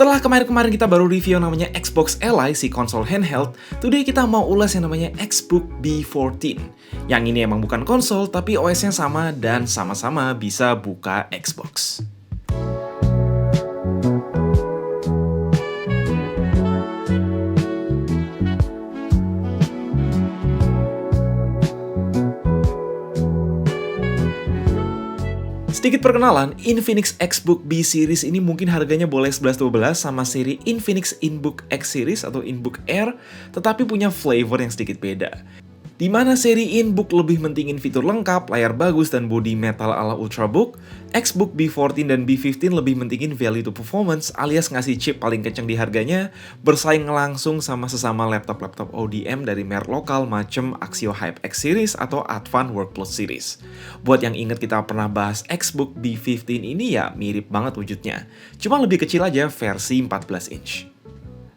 Setelah kemarin-kemarin kita baru review yang namanya Xbox Ally, si konsol handheld, today kita mau ulas yang namanya Xbook B14. Yang ini emang bukan konsol, tapi OS-nya sama dan sama-sama bisa buka Xbox. Sedikit perkenalan, Infinix Xbook B Series ini mungkin harganya boleh 11-12 sama seri Infinix InBook X Series atau InBook Air, tetapi punya flavor yang sedikit beda. Di mana seri InBook lebih mentingin fitur lengkap, layar bagus, dan bodi metal ala Ultrabook, Xbook B14 dan B15 lebih mentingin value to performance alias ngasih chip paling kenceng di harganya, bersaing langsung sama sesama laptop-laptop ODM dari merek lokal macam Axio Hype X Series atau Advan Workplus Series. Buat yang inget kita pernah bahas Xbook B15 ini ya mirip banget wujudnya, cuma lebih kecil aja versi 14 inch.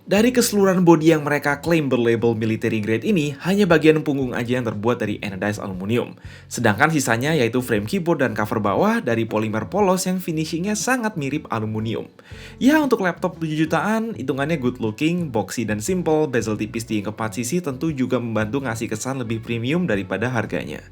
Dari keseluruhan bodi yang mereka klaim berlabel military grade ini, hanya bagian punggung aja yang terbuat dari anodized aluminium. Sedangkan sisanya yaitu frame keyboard dan cover bawah dari polimer polos yang finishingnya sangat mirip aluminium. Ya untuk laptop 7 jutaan, hitungannya good looking, boxy dan simple, bezel tipis di 4 sisi tentu juga membantu ngasih kesan lebih premium daripada harganya.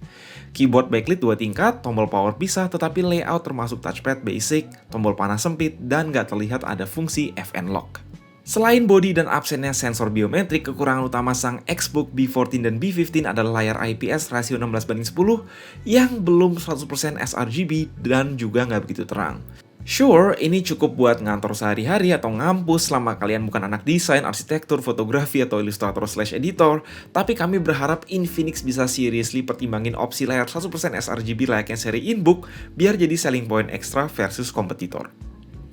Keyboard backlit 2 tingkat, tombol power pisah tetapi layout termasuk touchpad basic, tombol panas sempit, dan gak terlihat ada fungsi FN lock. Selain bodi dan absennya sensor biometrik, kekurangan utama sang Xbook B14 dan B15 adalah layar IPS rasio 16:10 yang belum 100% sRGB dan juga nggak begitu terang. Sure, ini cukup buat ngantor sehari-hari atau ngampus selama kalian bukan anak desain, arsitektur, fotografi, atau ilustrator/editor, tapi kami berharap Infinix bisa seriously pertimbangin opsi layar 100% sRGB layaknya seri InBook biar jadi selling point ekstra versus kompetitor.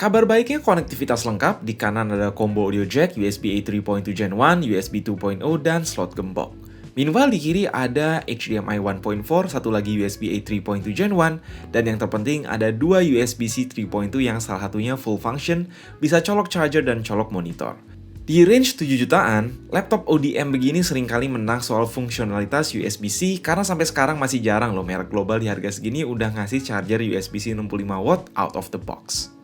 Kabar baiknya konektivitas lengkap, di kanan ada combo audio jack, USB A 3.2 Gen 1, USB 2.0, dan slot gembok. Meanwhile di kiri ada HDMI 1.4, satu lagi USB A 3.2 Gen 1, dan yang terpenting ada dua USB-C 3.2 yang salah satunya full function, bisa colok charger dan colok monitor. Di range 7 jutaan, laptop ODM begini seringkali menang soal fungsionalitas USB-C karena sampai sekarang masih jarang loh merek global di harga segini udah ngasih charger USB-C 65W out of the box.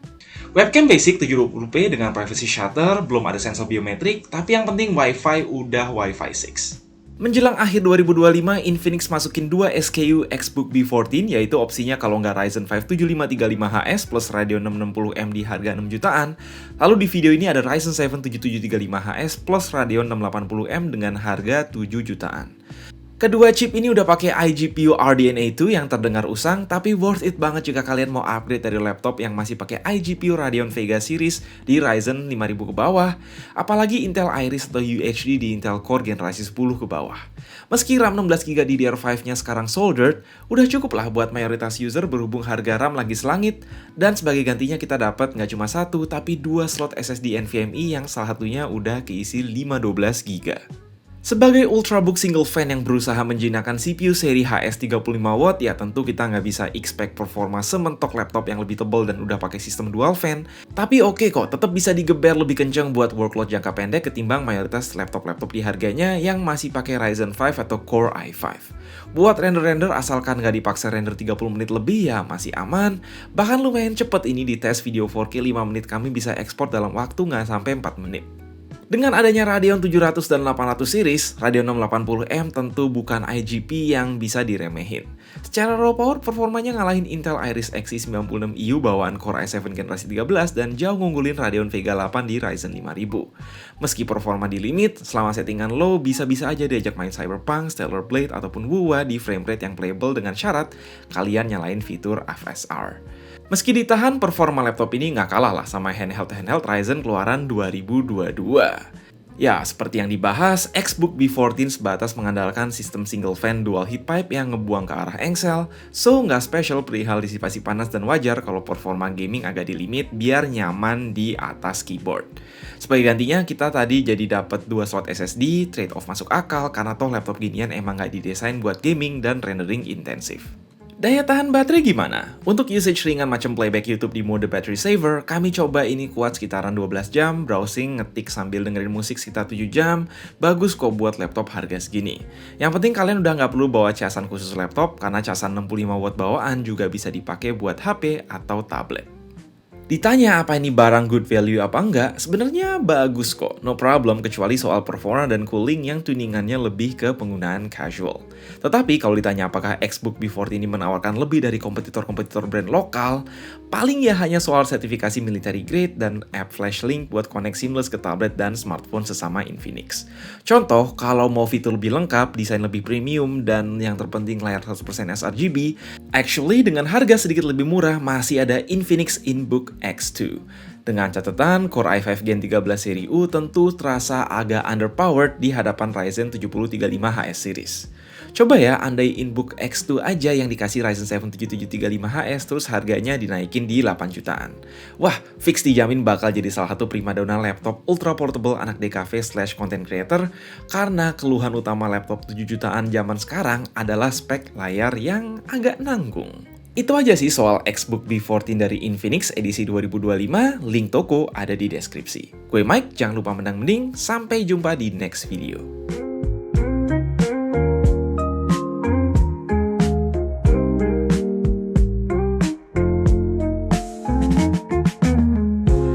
Webcam basic 720p dengan privacy shutter, belum ada sensor biometrik, tapi yang penting Wi-Fi udah Wi-Fi 6. Menjelang akhir 2025, Infinix masukin 2 SKU Xbook B14, yaitu opsinya kalau nggak Ryzen 5 7535HS plus Radeon 660M di harga 6 jutaan. Lalu di video ini ada Ryzen 7 7735HS plus Radeon 680M dengan harga 7 jutaan. Kedua chip ini udah pakai iGPU RDNA 2 yang terdengar usang, tapi worth it banget jika kalian mau upgrade dari laptop yang masih pakai iGPU Radeon Vega series di Ryzen 5000 ke bawah, apalagi Intel Iris atau UHD di Intel Core generasi 10 ke bawah. Meski RAM 16GB DDR5-nya sekarang soldered, udah cukup lah buat mayoritas user berhubung harga RAM lagi selangit, dan sebagai gantinya kita dapat nggak cuma satu, tapi 2 slot SSD NVMe yang salah satunya udah keisi 512GB. Sebagai Ultrabook single fan yang berusaha menjinakkan CPU seri HS35W, ya tentu kita nggak bisa expect performa sementok laptop yang lebih tebal dan udah pakai sistem dual fan. Tapi oke kok, tetap bisa digeber lebih kencang buat workload jangka pendek ketimbang mayoritas laptop-laptop di harganya yang masih pakai Ryzen 5 atau Core i5. Buat render-render asalkan nggak dipaksa render 30 menit lebih ya masih aman. Bahkan lumayan cepet ini di tes video 4K 5 menit kami bisa ekspor dalam waktu nggak sampai 4 menit. Dengan adanya Radeon 700 dan 800 series, Radeon 680M tentu bukan IGP yang bisa diremehin. Secara raw power, performanya ngalahin Intel Iris Xe 96EU bawaan Core i7 generasi 13 dan jauh ngunggulin Radeon Vega 8 di Ryzen 5000. Meski performa di limit, selama settingan low bisa-bisa aja diajak main Cyberpunk, Stellar Blade, ataupun WoW di frame rate yang playable dengan syarat kalian nyalain fitur FSR. Meski ditahan, performa laptop ini nggak kalah lah sama handheld Ryzen keluaran 2022. Ya, seperti yang dibahas, Xbook B14 sebatas mengandalkan sistem single fan dual heat pipe yang ngebuang ke arah engsel, so nggak special perihal disipasi panas dan wajar kalau performa gaming agak di limit biar nyaman di atas keyboard. Sebagai gantinya, kita tadi jadi dapat 2 slot SSD, trade-off masuk akal karena toh laptop ginian emang nggak didesain buat gaming dan rendering intensif. Daya tahan baterai gimana? Untuk usage ringan macam playback YouTube di mode battery saver, kami coba ini kuat sekitaran 12 jam, browsing, ngetik sambil dengerin musik sekitar 7 jam, bagus kok buat laptop harga segini. Yang penting kalian udah nggak perlu bawa casan khusus laptop, karena casan 65W bawaan juga bisa dipakai buat HP atau tablet. Ditanya apa ini barang good value apa enggak, sebenarnya bagus kok, no problem kecuali soal performa dan cooling yang tuningannya lebih ke penggunaan casual. Tetapi kalau ditanya apakah Xbook B40 ini menawarkan lebih dari kompetitor-kompetitor brand lokal, paling ya hanya soal sertifikasi military grade dan app flash link buat connect seamless ke tablet dan smartphone sesama Infinix. Contoh, kalau mau fitur lebih lengkap, desain lebih premium, dan yang terpenting layar 100% sRGB, actually dengan harga sedikit lebih murah masih ada Infinix InBook X2. Dengan catatan, Core i5 Gen 13 seri U tentu terasa agak underpowered di hadapan Ryzen 7035HS series. Coba ya, andai InBook X2 aja yang dikasih Ryzen 7 7735HS terus harganya dinaikin di 8 jutaan. Wah, fix dijamin bakal jadi salah satu primadona laptop ultra portable anak DKV/content creator karena keluhan utama laptop 7 jutaan zaman sekarang adalah spek layar yang agak nanggung. Itu aja sih soal Xbook B14 dari Infinix edisi 2025, link toko ada di deskripsi. Gue Mike, jangan lupa menang mending, sampai jumpa di next video.